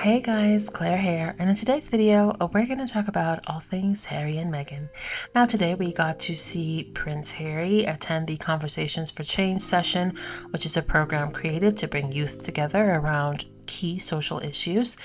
Hey guys, Claire here, and in today's video, we're going to talk about all things Harry and Meghan. Now today we got to see Prince Harry attend the Conversations for Change session, which is a program created to bring youth together around key social issues.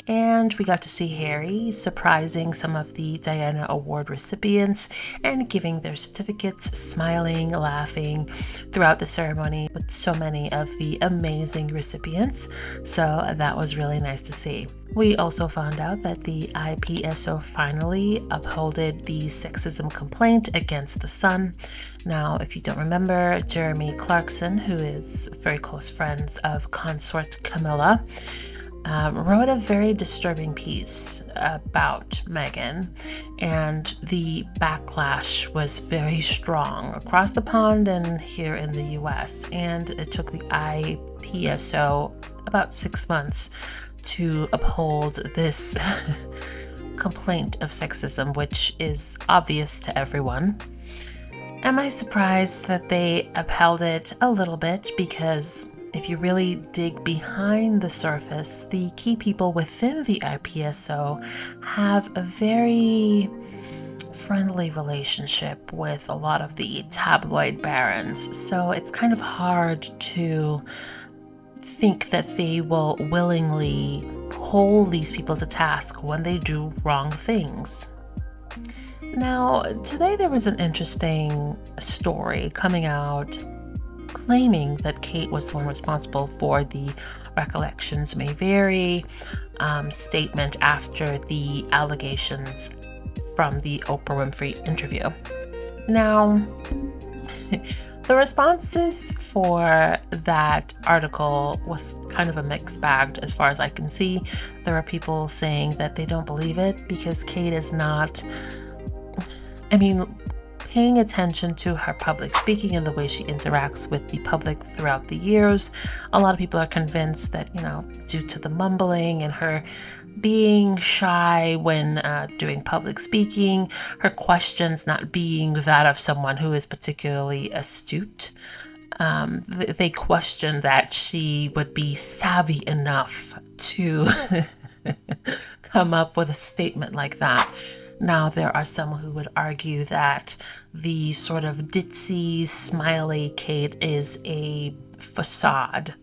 And we got to see Harry surprising some of the Diana Award recipients and giving their certificates, smiling, laughing throughout the ceremony with so many of the amazing recipients. So that was really nice to see. We also found out that the IPSO finally upholded the sexism complaint against The Sun. Now, if you don't remember, Jeremy Clarkson, who is very close friends of consort Camilla, wrote a very disturbing piece about Meghan, and the backlash was very strong across the pond and here in the US. And it took the IPSO about 6 months to uphold this complaint of sexism, which is obvious to everyone. Am I surprised that they upheld it? A little bit, because if you really dig behind the surface, the key people within the IPSO have a very friendly relationship with a lot of the tabloid barons. So it's kind of hard to think that they will willingly hold these people to task when they do wrong things. Now, today there was an interesting story coming out claiming that Kate was the one responsible for the recollections may vary statement after the allegations from the Oprah Winfrey interview. Now, the responses for that article was kind of a mixed bag as far as I can see. There are people saying that they don't believe it because Kate is not, paying attention to her public speaking and the way she interacts with the public throughout the years. A lot of people are convinced that, due to the mumbling and her being shy when doing public speaking, her questions not being that of someone who is particularly astute, they question that she would be savvy enough to come up with a statement like that. Now, there are some who would argue that the sort of ditzy, smiley Kate is a facade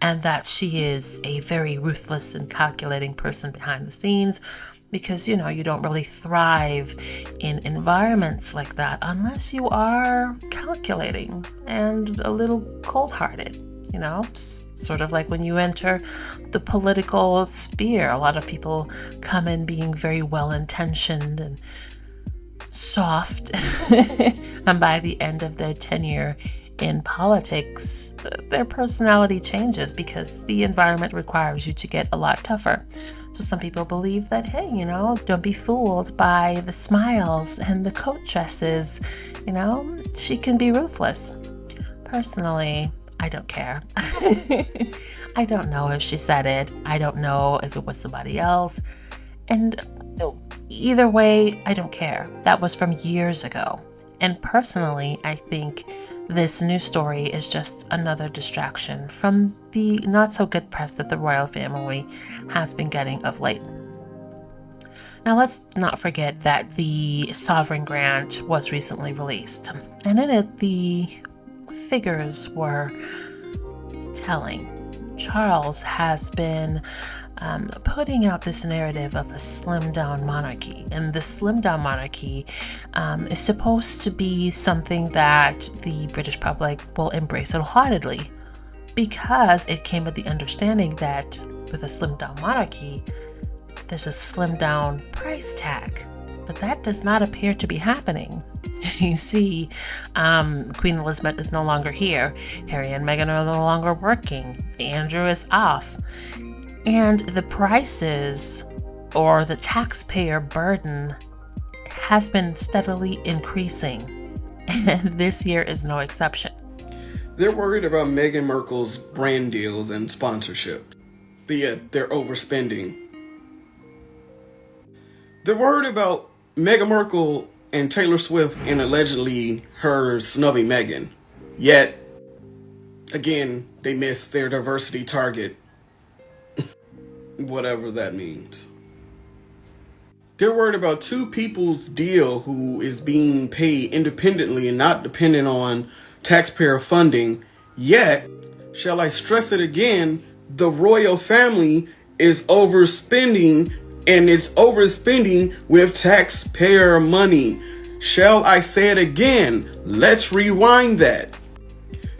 and that she is a very ruthless and calculating person behind the scenes because, you don't really thrive in environments like that unless you are calculating and a little cold-hearted, Sort of like when you enter the political sphere, a lot of people come in being very well-intentioned and soft, and by the end of their tenure in politics, their personality changes because the environment requires you to get a lot tougher. So some people believe that, hey, don't be fooled by the smiles and the coat dresses. She can be ruthless. Personally, I don't care. I don't know if she said it. I don't know if it was somebody else. And either way, I don't care. That was from years ago. And personally, I think this new story is just another distraction from the not so good press that the royal family has been getting of late. Now, let's not forget that the Sovereign Grant was recently released. And in it, the figures were telling. Charles has been putting out this narrative of a slimmed down monarchy, and the slimmed down monarchy is supposed to be something that the British public will embrace wholeheartedly because it came with the understanding that with a slimmed down monarchy, there's a slimmed down price tag. But that does not appear to be happening. You see, Queen Elizabeth is no longer here. Harry and Meghan are no longer working. Andrew is off. And the prices or the taxpayer burden has been steadily increasing. And this year is no exception. They're worried about Meghan Markle's brand deals and sponsorship. But yet they're overspending. They're worried about Meghan Markle and Taylor Swift and allegedly her snubbing Meghan. Yet, again, they missed their diversity target. whatever that means. They're worried about two people's deal who is being paid independently and not dependent on taxpayer funding. Yet, shall I stress it again, the royal family is overspending, and it's overspending with taxpayer money. Shall I say it again? Let's rewind that.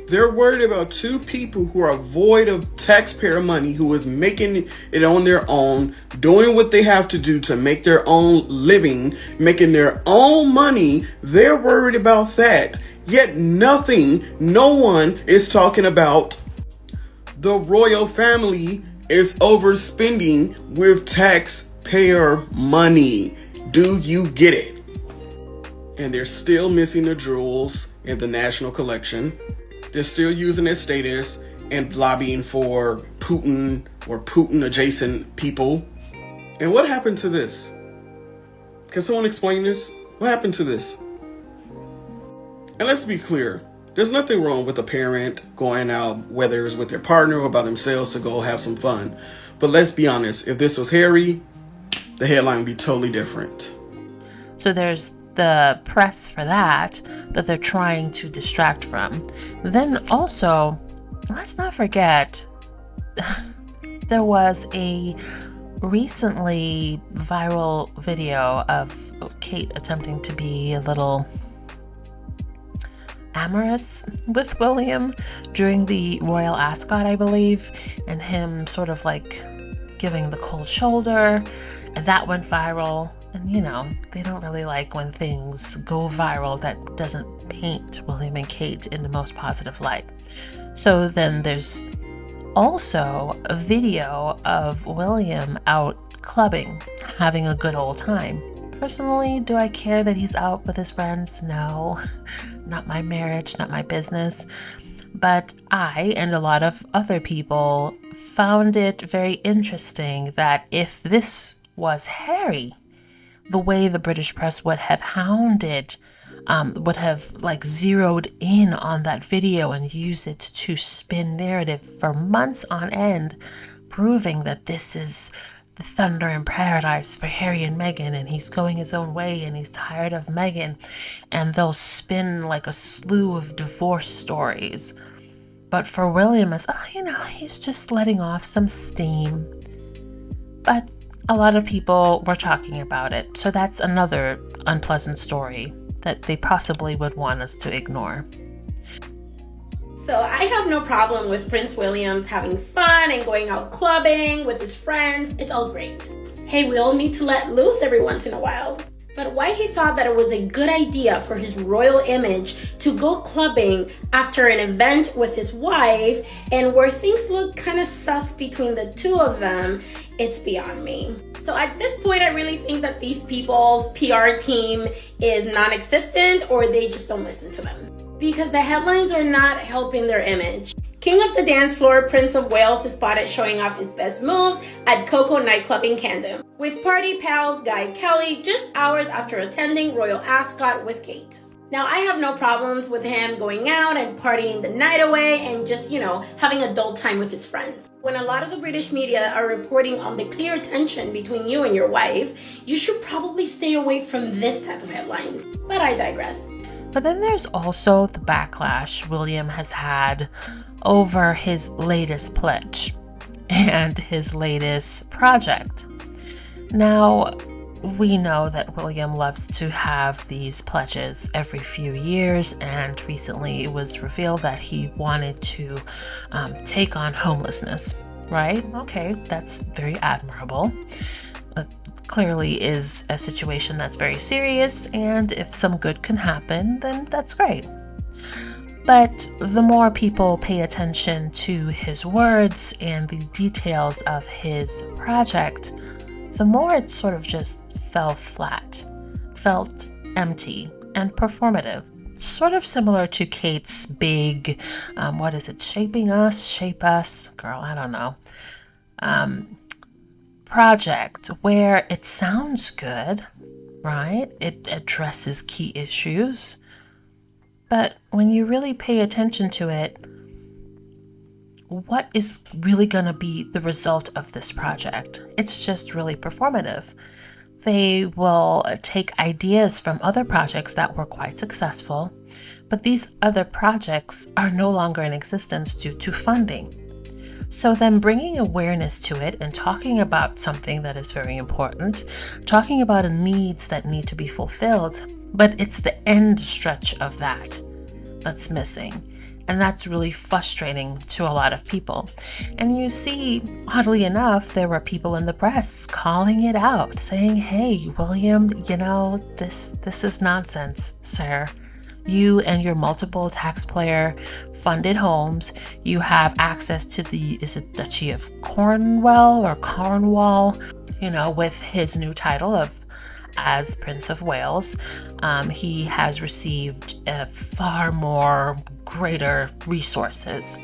They're worried about two people who are void of taxpayer money, who is making it on their own, doing what they have to do to make their own living, making their own money. They're worried about that. Yet no one is talking about the royal family is overspending with taxpayer money. Do you get it? And they're still missing the jewels in the national collection. They're still using their status and lobbying for Putin or Putin adjacent people. And what happened to this? Can someone explain this? What happened to this? And let's be clear, there's nothing wrong with a parent going out, whether it's with their partner or by themselves, to go have some fun. But let's be honest, if this was Harry, the headline would be totally different. So there's the press for that they're trying to distract from. Then also, let's not forget, there was a recently viral video of Kate attempting to be a little amorous with William during the Royal Ascot, I believe, and him sort of like giving the cold shoulder, and that went viral. And you know, they don't really like when things go viral that doesn't paint William and Kate in the most positive light. So then there's also a video of William out clubbing, having a good old time. Personally, do I care that he's out with his friends? No, not my marriage, not my business. But I and a lot of other people found it very interesting that if this was Harry, the way the British press would have hounded, would have like zeroed in on that video and used it to spin narrative for months on end, proving that this is the thunder in paradise for Harry and Meghan, and he's going his own way and he's tired of Meghan, and they'll spin like a slew of divorce stories. But for William, it's, he's just letting off some steam. But a lot of people were talking about it, so that's another unpleasant story that they possibly would want us to ignore. So I have no problem with Prince William's having fun and going out clubbing with his friends. It's all great. Hey, we all need to let loose every once in a while. But why he thought that it was a good idea for his royal image to go clubbing after an event with his wife, and where things look kind of sus between the two of them, it's beyond me. So at this point, I really think that these people's PR team is non-existent, or they just don't listen to them, because the headlines are not helping their image. King of the dance floor, Prince of Wales is spotted showing off his best moves at Coco nightclub in Camden, with party pal Guy Kelly just hours after attending Royal Ascot with Kate. Now, I have no problems with him going out and partying the night away and just, having adult time with his friends. When a lot of the British media are reporting on the clear tension between you and your wife, you should probably stay away from this type of headlines. But I digress. But then there's also the backlash William has had over his latest pledge and his latest project. Now, we know that William loves to have these pledges every few years, and recently it was revealed that he wanted to take on homelessness, right? Okay, that's very admirable. Clearly is a situation that's very serious, and if some good can happen, then that's great. But the more people pay attention to his words and the details of his project, the more it sort of just fell flat, felt empty and performative. Sort of similar to Kate's big, Shaping Us, Shape Us? Girl, I don't know. Project where it sounds good, right? It addresses key issues. But when you really pay attention to it, what is really going to be the result of this project? It's just really performative. They will take ideas from other projects that were quite successful, but these other projects are no longer in existence due to funding. So then bringing awareness to it and talking about something that is very important, talking about needs that need to be fulfilled, but it's the end stretch of that that's missing. And that's really frustrating to a lot of people. And you see, oddly enough, there were people in the press calling it out, saying, hey, William, this is nonsense, sir. You and your multiple taxpayer funded homes, you have access to is it Duchy of Cornwall, with his new title as Prince of Wales. He has received far more greater resources.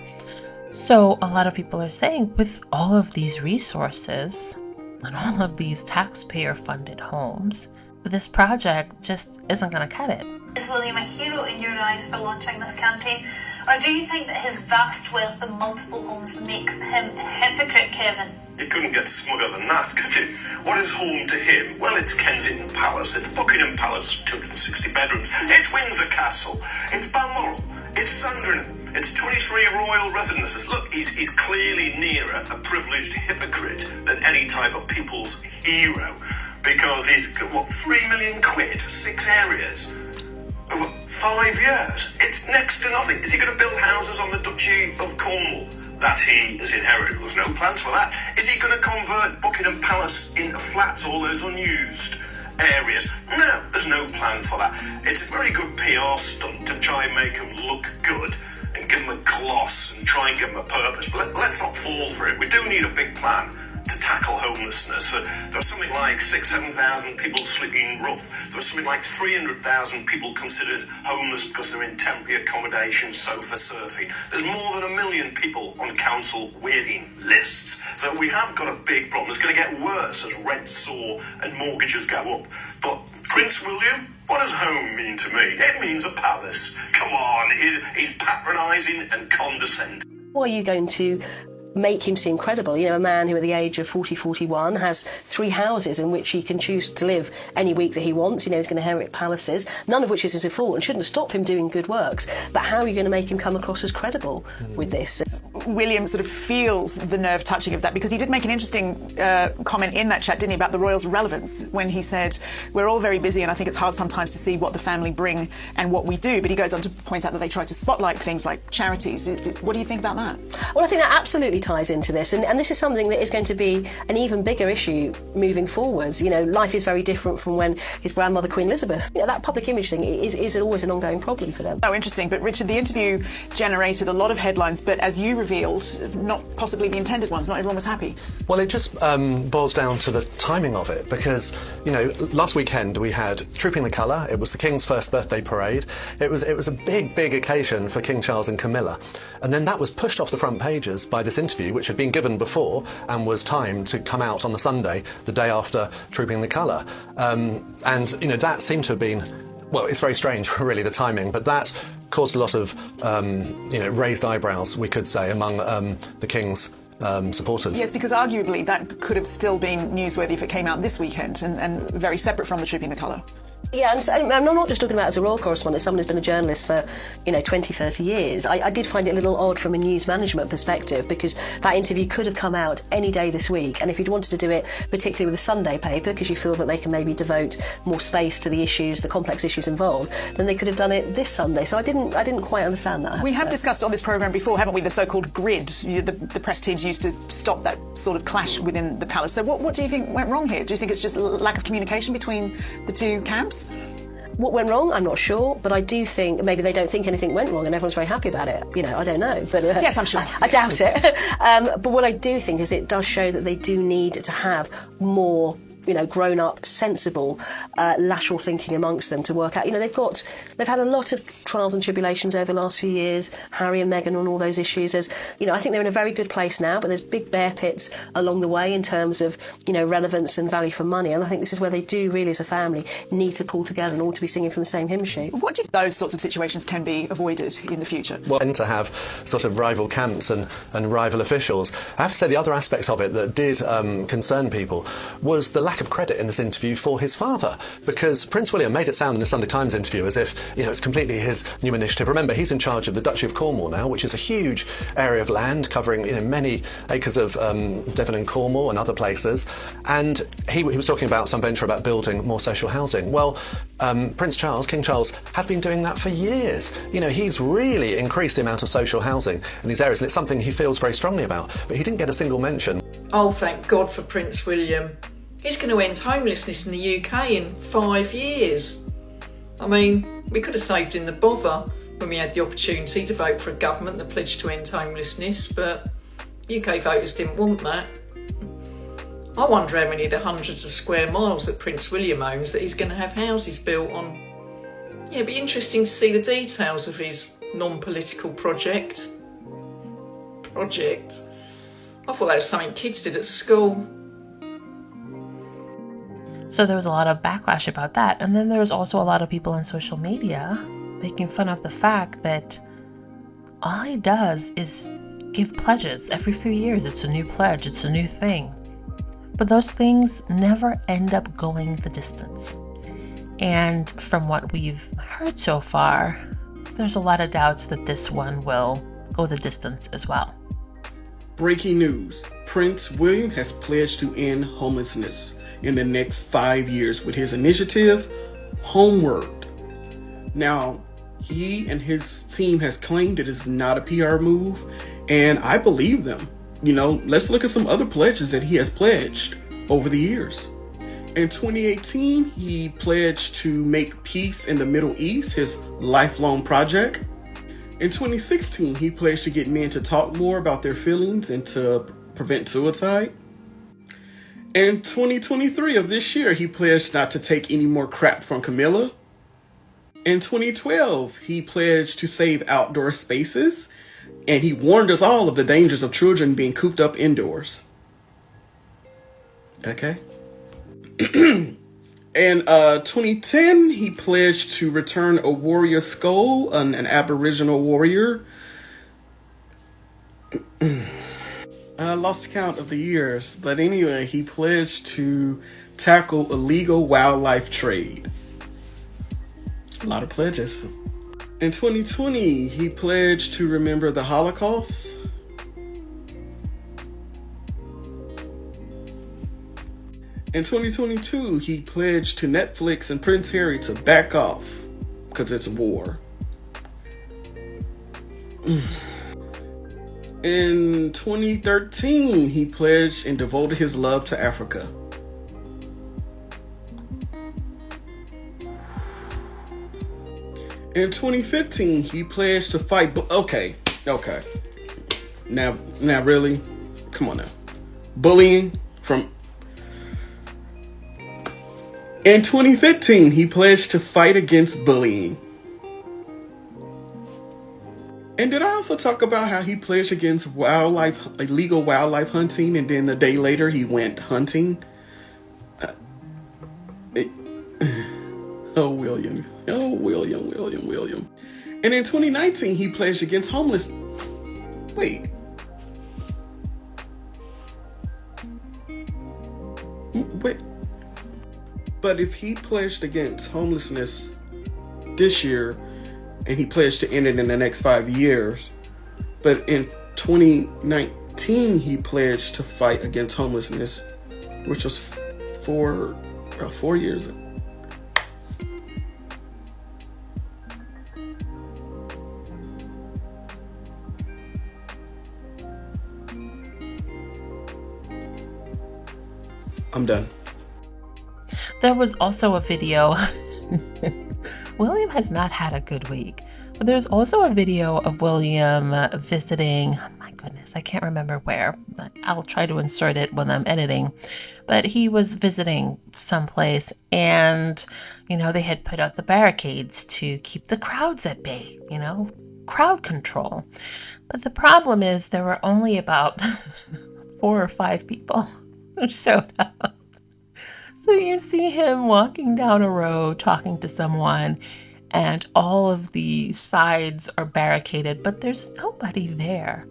So a lot of people are saying, with all of these resources and all of these taxpayer funded homes, this project just isn't going to cut it. Is William a hero in your eyes for launching this campaign? Or do you think that his vast wealth and multiple homes makes him a hypocrite, Kevin? It couldn't get smugger than that, could it? What is home to him? Well, it's Kensington Palace, it's Buckingham Palace, 260 bedrooms, it's Windsor Castle, it's Balmoral, it's Sandringham, it's 23 royal residences. Look, he's clearly nearer a privileged hypocrite than any type of people's hero, because he's got, 3 million quid, 6 areas, over 5 years. It's next to nothing. Is he going to build houses on the Duchy of Cornwall that he has inherited? There's no plans for that. Is he going to convert Buckingham Palace into flats, all those unused areas? No, there's no plan for that. It's a very good PR stunt to try and make him look good and give him a gloss and try and give him a purpose. But let's not fall for it. We do need a big plan to tackle homelessness. There are something like 6,000-7,000 people sleeping rough. There are something like 300,000 people considered homeless because they're in temporary accommodation, sofa surfing. There's more than 1 million people on council waiting lists. So we have got a big problem. It's going to get worse as rents soar and mortgages go up. But Prince William, what does home mean to me? It means a palace. Come on, he's patronising and condescending. What are you going to make him seem credible? A man who at the age of 41 has 3 houses in which he can choose to live any week that he wants. He's going to inherit palaces, none of which is his fault and shouldn't stop him doing good works. But how are you going to make him come across as credible with this? William sort of feels the nerve touching of that, because he did make an interesting comment in that chat, didn't he, about the royals' relevance, when he said, we're all very busy and I think it's hard sometimes to see what the family bring and what we do. But he goes on to point out that they try to spotlight things like charities. What do you think about that? Well, I think that absolutely ties into this, and this is something that is going to be an even bigger issue moving forwards. Life is very different from when his grandmother Queen Elizabeth. That public image thing is always an ongoing problem for them. Oh, interesting. But Richard, the interview generated a lot of headlines, but as you revealed, not possibly the intended ones. Not everyone was happy. Well, it just boils down to the timing of it, because last weekend we had Trooping the Colour. It was the King's first birthday parade. It was a big occasion for King Charles and Camilla, and then that was pushed off the front pages by this interview, which had been given before and was timed to come out on the Sunday, the day after Trooping the Colour. That seemed to have been, well, it's very strange, really, the timing, but that caused a lot of, raised eyebrows, we could say, among the King's supporters. Yes, because arguably that could have still been newsworthy if it came out this weekend and very separate from the Trooping the Colour. Yeah, and I'm not just talking about as a royal correspondent, someone who's been a journalist for, 20, 30 years. I did find it a little odd from a news management perspective, because that interview could have come out any day this week. And if you'd wanted to do it, particularly with a Sunday paper, because you feel that they can maybe devote more space to the issues, the complex issues involved, then they could have done it this Sunday. So I didn't quite understand that. We have discussed on this programme before, haven't we, the so-called grid. The press teams used to stop that sort of clash within the palace. So what do you think went wrong here? Do you think it's just lack of communication between the two camps? What went wrong, I'm not sure, but I do think maybe they don't think anything went wrong and everyone's very happy about it. I don't know. But yes, I'm sure. I doubt it. But what I do think is it does show that they do need to have more grown up, sensible, lateral thinking amongst them to work out. They've had a lot of trials and tribulations over the last few years, Harry and Meghan on all those issues. I think they're in a very good place now, but there's big bear pits along the way in terms of, relevance and value for money. And I think this is where they do really, as a family, need to pull together and all to be singing from the same hymn sheet. What do you think those sorts of situations can be avoided in the future? Well, and to have sort of rival camps and rival officials. I have to say the other aspect of it that did concern people was the lack of credit in this interview for his father, because Prince William made it sound in the Sunday Times interview as if it's completely his new initiative. Remember, he's in charge of the Duchy of Cornwall now, which is a huge area of land covering many acres of Devon and Cornwall and other places, and he was talking about some venture about building more social housing. Well, Prince Charles, King Charles, has been doing that for years. He's really increased the amount of social housing in these areas, and it's something he feels very strongly about, but he didn't get a single mention. Oh, thank God for Prince William. He's going to end homelessness in the UK in 5 years. I mean, we could have saved him the bother when we had the opportunity to vote for a government that pledged to end homelessness, but UK voters didn't want that. I wonder how many of the hundreds of square miles that Prince William owns that he's going to have houses built on. Yeah, it'd be interesting to see the details of his non-political project. I thought that was something kids did at school. So there was a lot of backlash about that. And then there was also a lot of people on social media making fun of the fact that all he does is give pledges. Every few years, it's a new pledge, it's a new thing. But those things never end up going the distance. And from what we've heard so far, there's a lot of doubts that this one will go the distance as well. Breaking news. Prince William has pledged to end homelessness in the next 5 years with his initiative, Homeworld. Now, he and his team has claimed it is not a PR move, and I believe them. Let's look at some other pledges that he has pledged over the years. In 2018, he pledged to make peace in the Middle East his lifelong project. In 2016, he pledged to get men to talk more about their feelings and to prevent suicide. In 2023 of this year, he pledged not to take any more crap from Camilla. In 2012, he pledged to save outdoor spaces, and he warned us all of the dangers of children being cooped up indoors. Okay. In 2010, he pledged to return a warrior skull, an Aboriginal warrior. I lost count of the years, but anyway, he pledged to tackle illegal wildlife trade. A lot of pledges. In 2020, he pledged to remember the Holocaust. In 2022, he pledged to Netflix and Prince Harry to back off because it's war. In 2013, he pledged and devoted his love to Africa. In 2015, he pledged to fight. Okay. Now, really? Come on now. Bullying from. In 2015, he pledged to fight against bullying. And did I also talk about how he pledged against illegal wildlife hunting, and then the day later he went hunting? William. And in 2019, he pledged against homeless. Wait. But if he pledged against homelessness this year, and he pledged to end it in the next 5 years, but in 2019 he pledged to fight against homelessness, which was 4 years ago. I'm done. There was also a video. William has not had a good week. But there's also a video of William visiting, oh my goodness, I can't remember where. I'll try to insert it when I'm editing. But he was visiting someplace and, they had put out the barricades to keep the crowds at bay, crowd control. But the problem is there were only about 4 or 5 people who showed up. So you see him walking down a road talking to someone, and all of the sides are barricaded, but there's nobody there,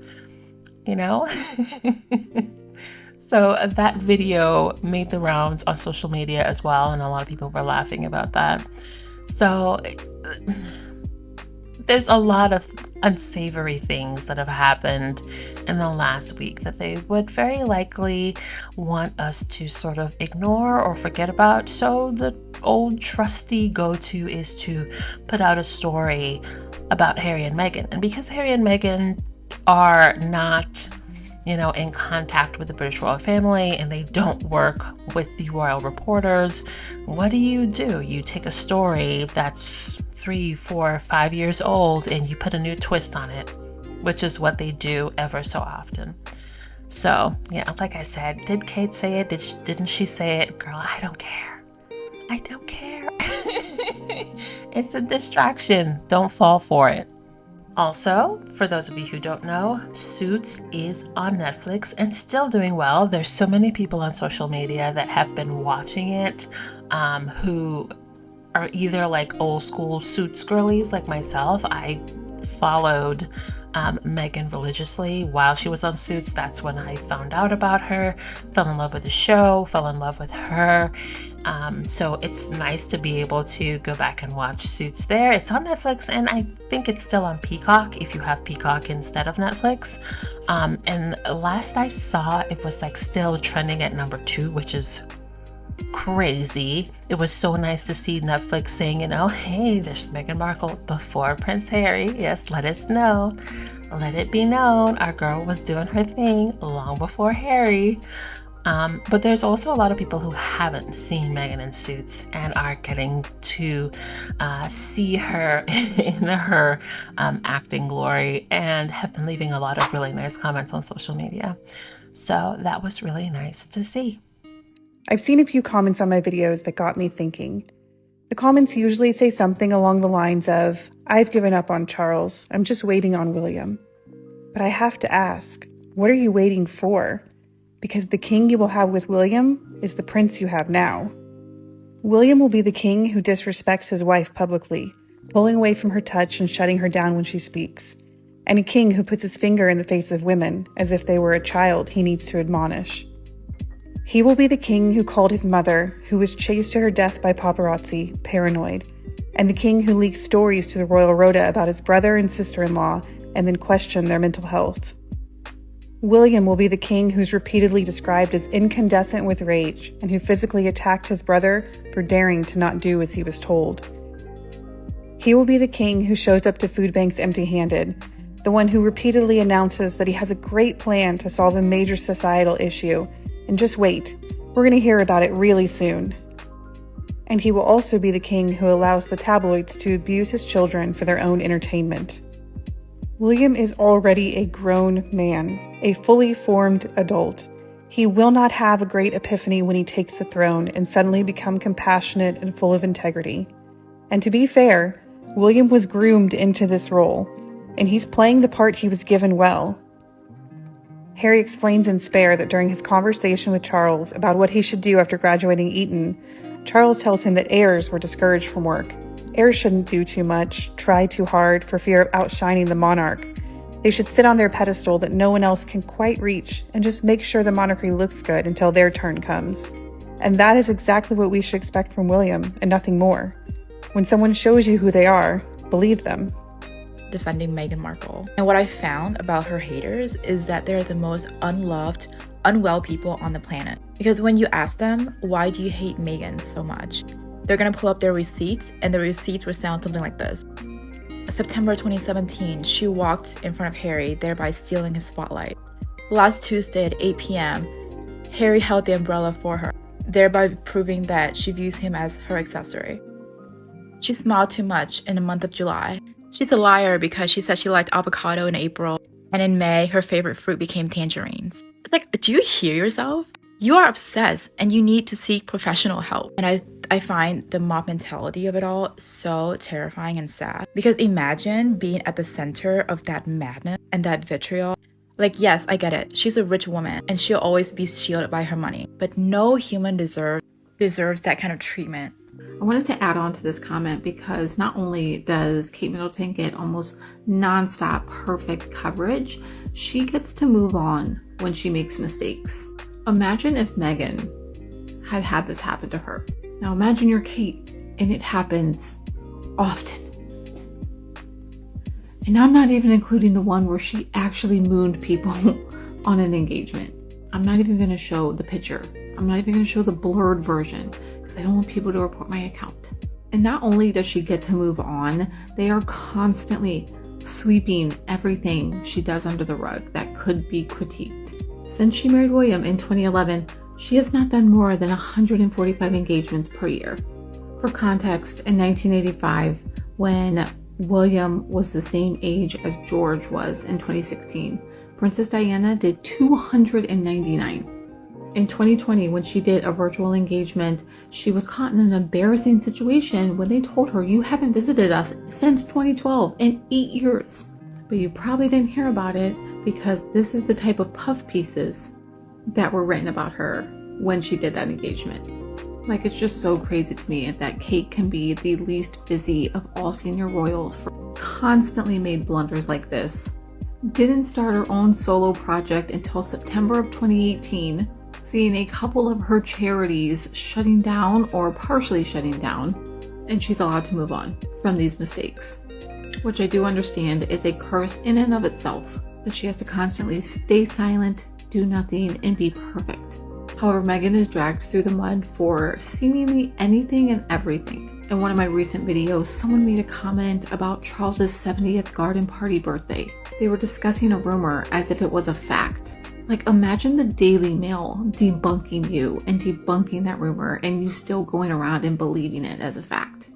So that video made the rounds on social media as well, and a lot of people were laughing about that. So there's a lot of unsavory things that have happened in the last week that they would very likely want us to sort of ignore or forget about. So the old trusty go-to is to put out a story about Harry and Meghan. And because Harry and Meghan are not, in contact with the British royal family, and they don't work with the royal reporters, what do? You take a story that's 3, 4, 5 years old and you put a new twist on it, which is what they do ever so often. So, yeah, like I said, did Kate say it? Didn't she say it? Girl, I don't care. I don't care. It's a distraction. Don't fall for it. Also, for those of you who don't know, Suits is on Netflix and still doing well. There's so many people on social media that have been watching it, who are either like old school Suits girlies like myself. I followed Meghan religiously while she was on Suits. That's when I found out about her, fell in love with the show, fell in love with her. So it's nice to be able to go back and watch Suits there. It's on Netflix, and I think it's still on Peacock if you have Peacock instead of Netflix. And last I saw, it was like still trending at number 2, which is crazy. It was so nice to see Netflix saying, hey, there's Meghan Markle before Prince Harry. Yes, let us know. Let it be known our girl was doing her thing long before Harry. But there's also a lot of people who haven't seen Meghan in Suits and are getting to see her in her acting glory, and have been leaving a lot of really nice comments on social media. So that was really nice to see. I've seen a few comments on my videos that got me thinking. The comments usually say something along the lines of, I've given up on Charles, I'm just waiting on William. But I have to ask, what are you waiting for? Because the king you will have with William is the prince you have now. William will be the king who disrespects his wife publicly, pulling away from her touch and shutting her down when she speaks, and a king who puts his finger in the face of women as if they were a child he needs to admonish. He will be the king who called his mother, who was chased to her death by paparazzi, paranoid, and the king who leaked stories to the royal rota about his brother and sister-in-law and then questioned their mental health. William will be the king who's repeatedly described as incandescent with rage and who physically attacked his brother for daring to not do as he was told. He will be the king who shows up to food banks empty-handed, the one who repeatedly announces that he has a great plan to solve a major societal issue. And just wait, we're going to hear about it really soon. And he will also be the king who allows the tabloids to abuse his children for their own entertainment. William is already a grown man, a fully formed adult. He will not have a great epiphany when he takes the throne and suddenly become compassionate and full of integrity. And to be fair, William was groomed into this role, and he's playing the part he was given well. Harry explains in Spare that during his conversation with Charles about what he should do after graduating Eton, Charles tells him that heirs were discouraged from work. Heirs shouldn't do too much, try too hard for fear of outshining the monarch. They should sit on their pedestal that no one else can quite reach and just make sure the monarchy looks good until their turn comes. And that is exactly what we should expect from William, and nothing more. When someone shows you who they are, believe them. Defending Meghan Markle. And what I found about her haters is that they're the most unloved, unwell people on the planet. Because when you ask them, why do you hate Meghan so much? They're gonna pull up their receipts, and the receipts will sound something like this. September 2017, she walked in front of Harry, thereby stealing his spotlight. Last Tuesday at 8 p.m., Harry held the umbrella for her, thereby proving that she views him as her accessory. She smiled too much in the month of July. She's a liar because she said she liked avocado in April, and in May, her favorite fruit became tangerines. It's like, do you hear yourself? You are obsessed and you need to seek professional help. And I find the mob mentality of it all so terrifying and sad. Because imagine being at the center of that madness and that vitriol. Like, yes, I get it. She's a rich woman and she'll always be shielded by her money. But no human deserves that kind of treatment. I wanted to add on to this comment because not only does Kate Middleton get almost nonstop perfect coverage, she gets to move on when she makes mistakes. Imagine if Meghan had this happen to her. Now imagine you're Kate and it happens often. And I'm not even including the one where she actually mooned people on an engagement. I'm not even going to show the picture. I'm not even going to show the blurred version because I don't want people to report my account. And not only does she get to move on, they are constantly sweeping everything she does under the rug that could be critiqued. Since she married William in 2011, she has not done more than 145 engagements per year. For context, in 1985, when William was the same age as George was in 2016, Princess Diana did 299. In 2020, when she did a virtual engagement, she was caught in an embarrassing situation when they told her, "You haven't visited us since 2012 in 8 years." But you probably didn't hear about it because this is the type of puff pieces that were written about her when she did that engagement. Like, it's just so crazy to me that Kate can be the least busy of all senior royals for constantly made blunders like this. Didn't start her own solo project until September of 2018, seeing a couple of her charities shutting down or partially shutting down, and she's allowed to move on from these mistakes, which I do understand is a curse in and of itself, that she has to constantly stay silent, do nothing, and be perfect. However, Meghan is dragged through the mud for seemingly anything and everything. In one of my recent videos, someone made a comment about Charles's 70th garden party birthday. They were discussing a rumor as if it was a fact. Like, imagine the Daily Mail debunking you and debunking that rumor and you still going around and believing it as a fact.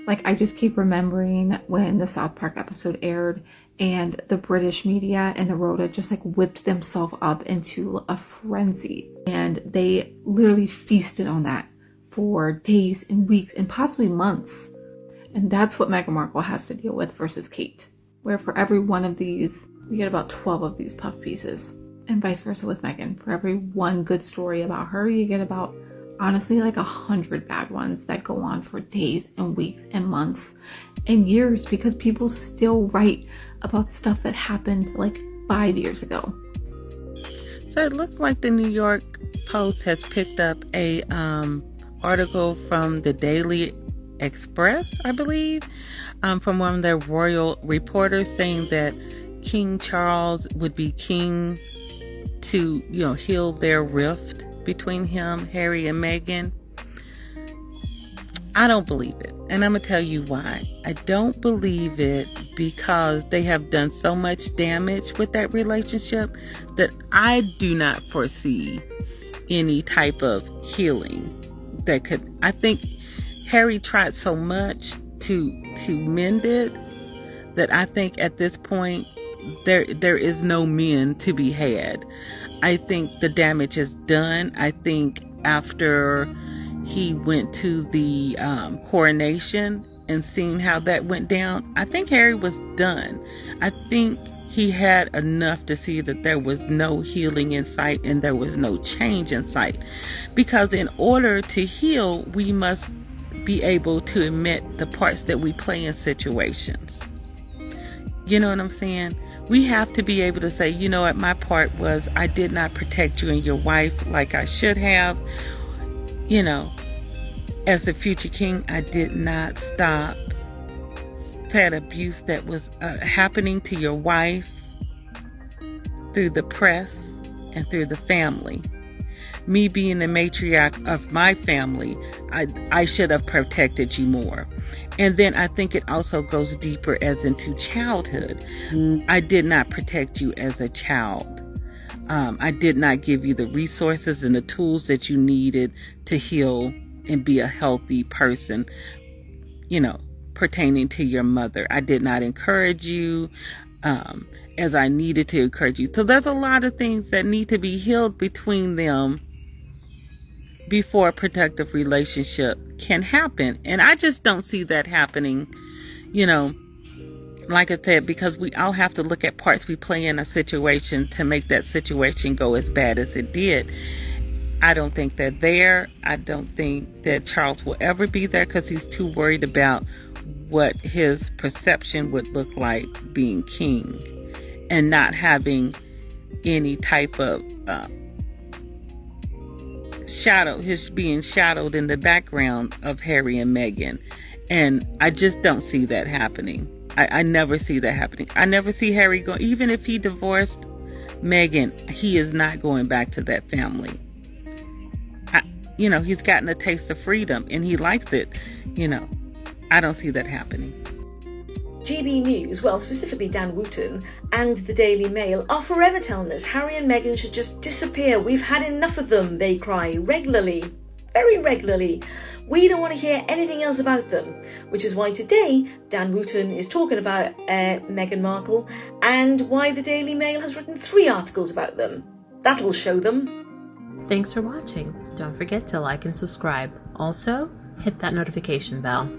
Like, I just keep remembering when the South Park episode aired and the British media and the Rota just like whipped themselves up into a frenzy. And they literally feasted on that for days and weeks and possibly months. And that's what Meghan Markle has to deal with versus Kate, where for every one of these, you get about 12 of these puff pieces. And vice versa with Meghan. For every one good story about her, you get about, honestly, like 100 bad ones that go on for days and weeks and months and years because people still write about stuff that happened like 5 years ago. So it looks like the New York Post has picked up a article from the Daily Express, I believe, from one of their royal reporters saying that King Charles would be king to, heal their rift between him, Harry, and Meghan. I don't believe it. And I'm going to tell you why. I don't believe it because they have done so much damage with that relationship that I do not foresee any type of healing that could. I think Harry tried so much to mend it that I think at this point there is no mend to be had. I think the damage is done. I think after he went to the coronation and seeing how that went down, I think Harry was done. I think he had enough to see that there was no healing in sight and there was no change in sight. Because in order to heal, we must be able to admit the parts that we play in situations. You know what I'm saying? We have to be able to say, you know what, my part was I did not protect you and your wife like I should have. As a future king, I did not stop sad abuse that was happening to your wife through the press and through the family. Me being the matriarch of my family, I should have protected you more. And then I think it also goes deeper as into childhood. I did not protect you as a child. I did not give you the resources and the tools that you needed to heal and be a healthy person, pertaining to your mother. I did not encourage you as I needed to encourage you. So there's a lot of things that need to be healed between them before a productive relationship can happen. And I just don't see that happening, like I said, because we all have to look at parts we play in a situation to make that situation go as bad as it did. I don't think they're there. I don't think that Charles will ever be there because he's too worried about what his perception would look like being king and not having any type of his being shadowed in the background of Harry and Meghan. And I just don't see that happening. I never see that happening. I never see Harry go, even if he divorced Meghan, he is not going back to that family. He's gotten a taste of freedom and he likes it. I don't see that happening. GB News, well, specifically Dan Wootton and the Daily Mail, are forever telling us Harry and Meghan should just disappear. We've had enough of them, they cry regularly, very regularly. We don't want to hear anything else about them, which is why today Dan Wootton is talking about Meghan Markle and why the Daily Mail has written 3 articles about them. That'll show them. Thanks for watching. Don't forget to like and subscribe. Also, hit that notification bell.